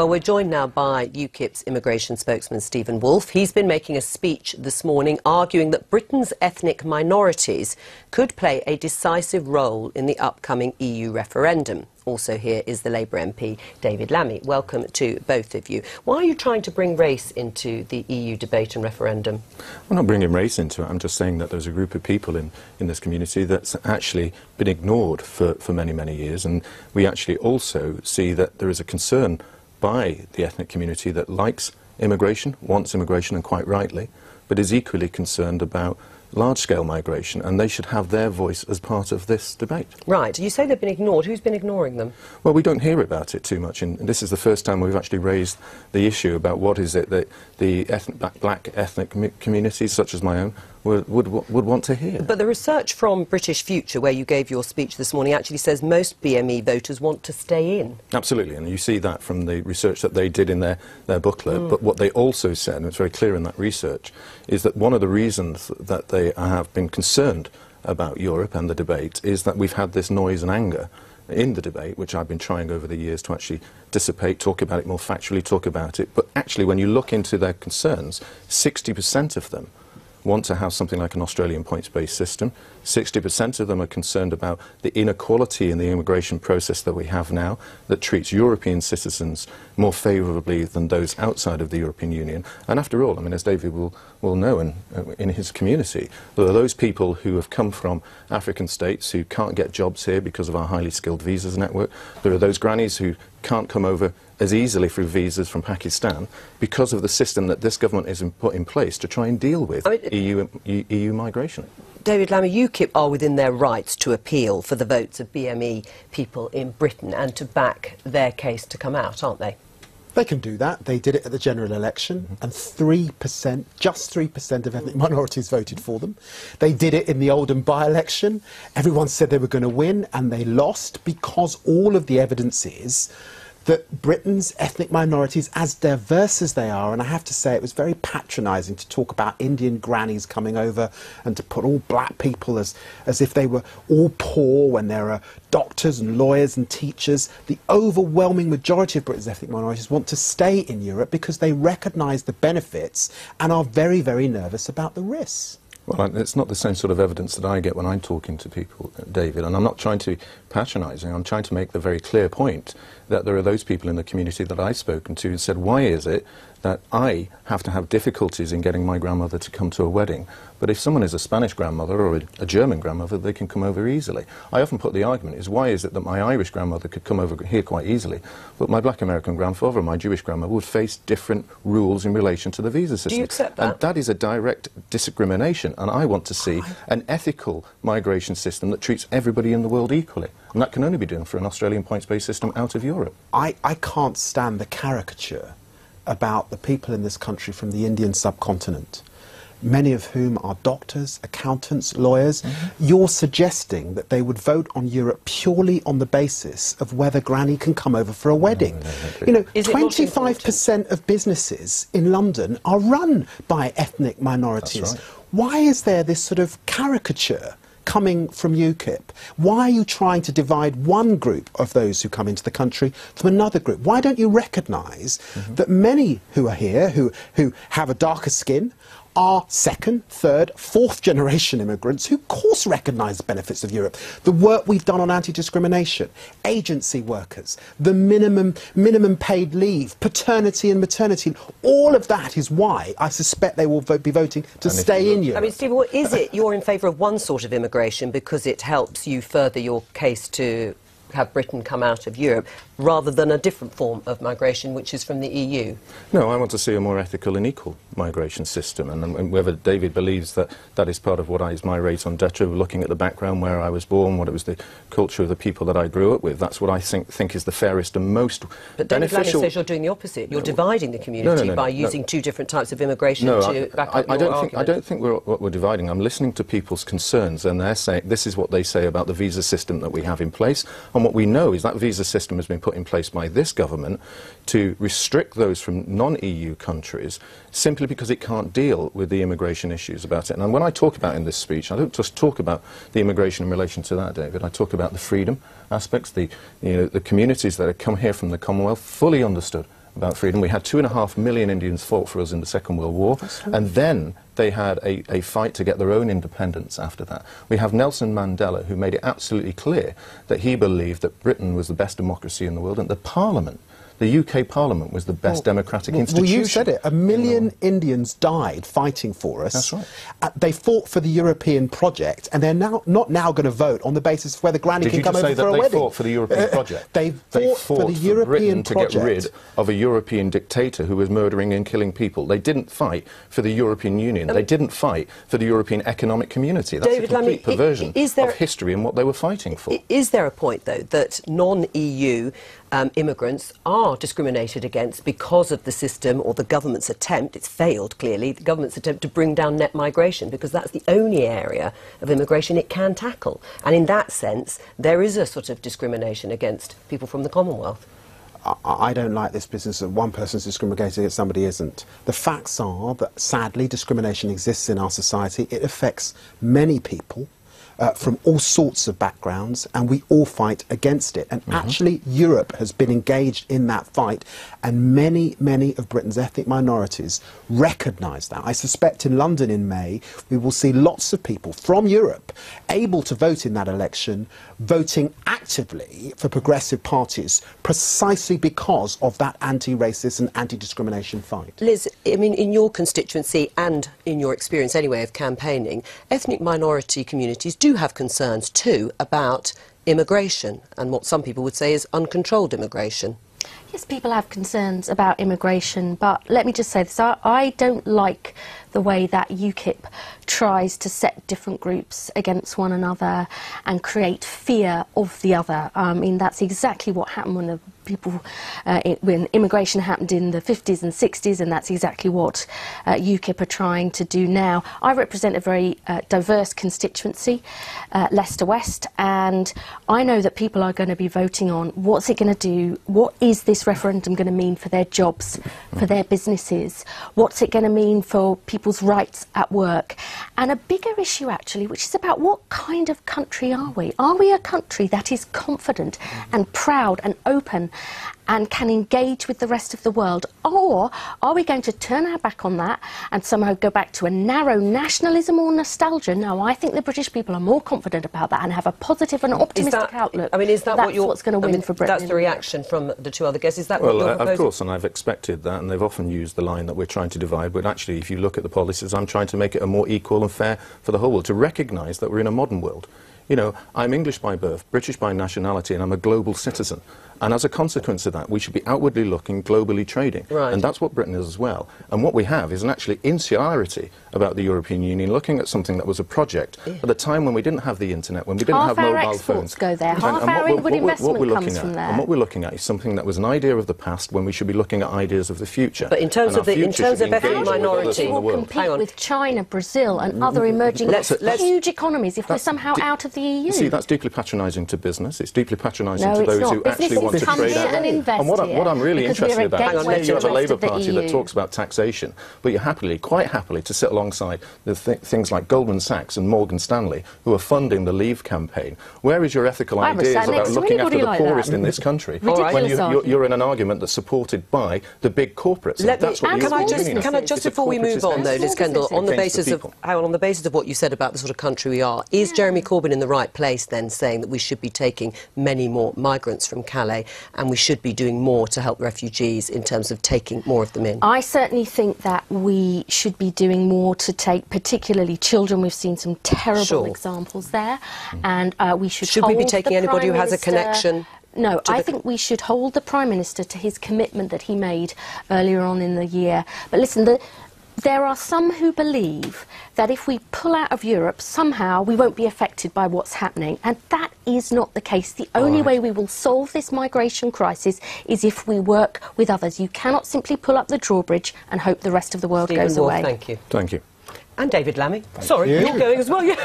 Well, we're joined now by UKIP's immigration spokesman, Stephen Woolfe. He's been making a speech this morning arguing that Britain's ethnic minorities could play a decisive role in the upcoming EU referendum. Also here is the Labour MP, David Lammy. Welcome to both of you. Why are you trying to bring race into the EU debate and referendum? I'm not bringing race into it. I'm just saying that there's a group of people in this community that's actually been ignored for many, many years. And we actually also see that there is a concern by the ethnic community that likes immigration, wants immigration, and quite rightly, but is equally concerned about large-scale migration, and they should have their voice as part of this debate. Right. You say they've been ignored. Who's been ignoring them? Well, we don't hear about it too much, and this is the first time we've actually raised the issue about what is it that the black ethnic communities, such as my own, would want to hear. But the research from British Future, where you gave your speech this morning, actually says most BME voters want to stay in. Absolutely, and you see that from the research that they did in their booklet. But what they also said, and it's very clear in that research, is that one of the reasons that they have been concerned about Europe and the debate is that we've had this noise and anger in the debate, which I've been trying over the years to actually dissipate, talk about it more factually, talk about it. But actually, when you look into their concerns, 60% of them want to have something like an Australian points-based system. 60% of them are concerned about the inequality in the immigration process that we have now that treats European citizens more favourably than those outside of the European Union. And after all, I mean, as David will know in his community, there are those people who have come from African states who can't get jobs here because of our highly skilled visas network. There are those grannies who can't come over as easily through visas from Pakistan because of the system that this government has put in place to try and deal with EU migration. David Lammy, UKIP are within their rights to appeal for the votes of BME people in Britain and to back their case to come out, aren't they? They can do that. They did it at the general election, and 3%, just 3% of ethnic minorities voted for them. They did it in the Oldham by-election. Everyone said they were going to win, and they lost because all of the evidence is that Britain's ethnic minorities, as diverse as they are, and I have to say it was very patronising to talk about Indian grannies coming over and to put all black people as if they were all poor when there are doctors and lawyers and teachers. The overwhelming majority of Britain's ethnic minorities want to stay in Europe because they recognise the benefits and are very, very nervous about the risks. Well, it's not the same sort of evidence that I get when I'm talking to people, David, and I'm not trying to be patronising. I'm trying to make the very clear point that there are those people in the community that I've spoken to who said, why is it that I have to have difficulties in getting my grandmother to come to a wedding, but if someone is a Spanish grandmother or a German grandmother, they can come over easily? I often put the argument is, why is it that my Irish grandmother could come over here quite easily, but my black American grandfather or my Jewish grandmother would face different rules in relation to the visa system? Do you accept that? And that is a direct discrimination, and I want to see an ethical migration system that treats everybody in the world equally. And that can only be done for an Australian points-based system out of Europe. I can't stand the caricature about the people in this country from the Indian subcontinent, many of whom are doctors, accountants, lawyers. You're suggesting that they would vote on Europe purely on the basis of whether Granny can come over for a wedding. You know, 25% of businesses in London are run by ethnic minorities. That's right. Why is there this sort of caricature coming from UKIP? Why are you trying to divide one group of those who come into the country from another group? Why don't you recognise that many who are here, who have a darker skin, are second, third, fourth generation immigrants who, of course, recognise the benefits of Europe. The work we've done on anti-discrimination, agency workers, the minimum paid leave, paternity and maternity, all of that is why I suspect they will be voting to stay in Europe. I mean, Stephen, what is it you're in favour of one sort of immigration because it helps you further your case to have Britain come out of Europe, rather than a different form of migration, which is from the EU? No, I want to see a more ethical and equal migration system, and whether David believes that that is part of what is my raison d'etre, looking at the background where I was born, what it was the culture of the people that I grew up with, that's what I think is the fairest and most But David Lammy beneficial. says you're doing the opposite. You're dividing the community by using two different types of immigration to back up your argument. I don't think we're dividing. I'm listening to people's concerns, and they're saying this is what they say about the visa system that we have in place. And what we know is that visa system has been put in place by this government to restrict those from non-EU countries simply because it can't deal with the immigration issues about it. And when I talk about in this speech, I don't just talk about the immigration in relation to that, David. I talk about the freedom aspects, the communities that have come here from the Commonwealth fully understood about freedom. We had 2.5 million Indians fought for us in the Second World War, and then they had a fight to get their own independence after that. We have Nelson Mandela, who made it absolutely clear that he believed that Britain was the best democracy in the world, and the Parliament, the UK Parliament, was the best democratic institution. Well, you said it. 1 million Indians died fighting for us. That's right. They fought for the European project, and they're not now going to vote on the basis of whether Granny can come over for a wedding. Did you just say that they fought for the European project? They fought for the European project. To get rid of a European dictator who was murdering and killing people. They didn't fight for the European Union. They didn't fight for the European Economic Community. That's a complete perversion of history and what they were fighting for. Is there a point, though, that non-EU immigrants are discriminated against because of the system or the government's attempt, it's failed clearly, the government's attempt to bring down net migration, because that's the only area of immigration it can tackle. And in that sense, there is a sort of discrimination against people from the Commonwealth. I don't like this business of one person's discriminating against somebody isn't. The facts are that, sadly, discrimination exists in our society. It affects many people from all sorts of backgrounds, and we all fight against it. And actually, Europe has been engaged in that fight, and many of Britain's ethnic minorities recognise that. I suspect in London in May, we will see lots of people from Europe able to vote in that election, voting actively for progressive parties, precisely because of that anti-racist and anti-discrimination fight. Liz, I mean, in your constituency and in your experience anyway of campaigning, ethnic minority communities do have concerns too about immigration and what some people would say is uncontrolled immigration. Yes, people have concerns about immigration, but let me just say this. I don't like the way that UKIP tries to set different groups against one another and create fear of the other. I mean, that's exactly what happened when immigration happened in the 50s and 60s, and that's exactly what UKIP are trying to do now. I represent a very diverse constituency, Leicester West, and I know that people are going to be voting on what's it going to do, what is this referendum going to mean for their jobs, for their businesses, what's it going to mean for people's rights at work, and a bigger issue actually, which is about what kind of country are we? Are we a country that is confident and proud and open and can engage with the rest of the world, or are we going to turn our back on that and somehow go back to a narrow nationalism or nostalgia? No, I think the British people are more confident about that and have a positive and optimistic outlook. I mean, is that what's going to win for Britain? That's the reaction from the two other guests. Is that what you're proposing? Of course, and I've expected that, and they've often used the line that we're trying to divide, but actually, if you look at the policies, I'm trying to make it a more equal and fair for the whole world, to recognise that we're in a modern world. You know, I'm English by birth, British by nationality, and I'm a global citizen. And as a consequence of that, we should be outwardly looking, globally trading. Right. And that's what Britain is as well. And what we have is an actually insularity about the European Union, looking at something that was a project at a time when we didn't have the internet, when we didn't have mobile phones. Half our exports go there. And Half our inward investment comes from there. And what we're looking at is something that was an idea of the past when we should be looking at ideas of the future. But in terms of ethnic minority, we'll compete with China, Brazil and other emerging huge economies if we're somehow out of the EU. See, that's deeply patronising to business. It's deeply patronising to those who actually want to trade out. And what I'm really interested about is you have a Labour Party that talks about taxation, but you're quite happily to sit alongside the things like Goldman Sachs and Morgan Stanley, who are funding the Leave campaign. Where is your ethical ideas about looking after the poorest in this country when you're in an argument that's supported by the big corporates? That's what can I just before we move on, though, Liz Kendall, on the basis of what you said about the sort of country we are, is Jeremy Corbyn in the right place then, saying that we should be taking many more migrants from Calais and we should be doing more to help refugees in terms of taking more of them in? I certainly think that we should be doing more to take particularly children. We've seen some terrible examples there, and we should we be taking anybody who has a connection? No, I think we should hold the Prime Minister to his commitment that he made earlier on in the year. But listen, there are some who believe that if we pull out of Europe, somehow we won't be affected by what's happening. And that is not the case. The only way we will solve this migration crisis is if we work with others. You cannot simply pull up the drawbridge and hope the rest of the world goes away. Thank you. Thank you. And David Lammy. Sorry, you're going as well.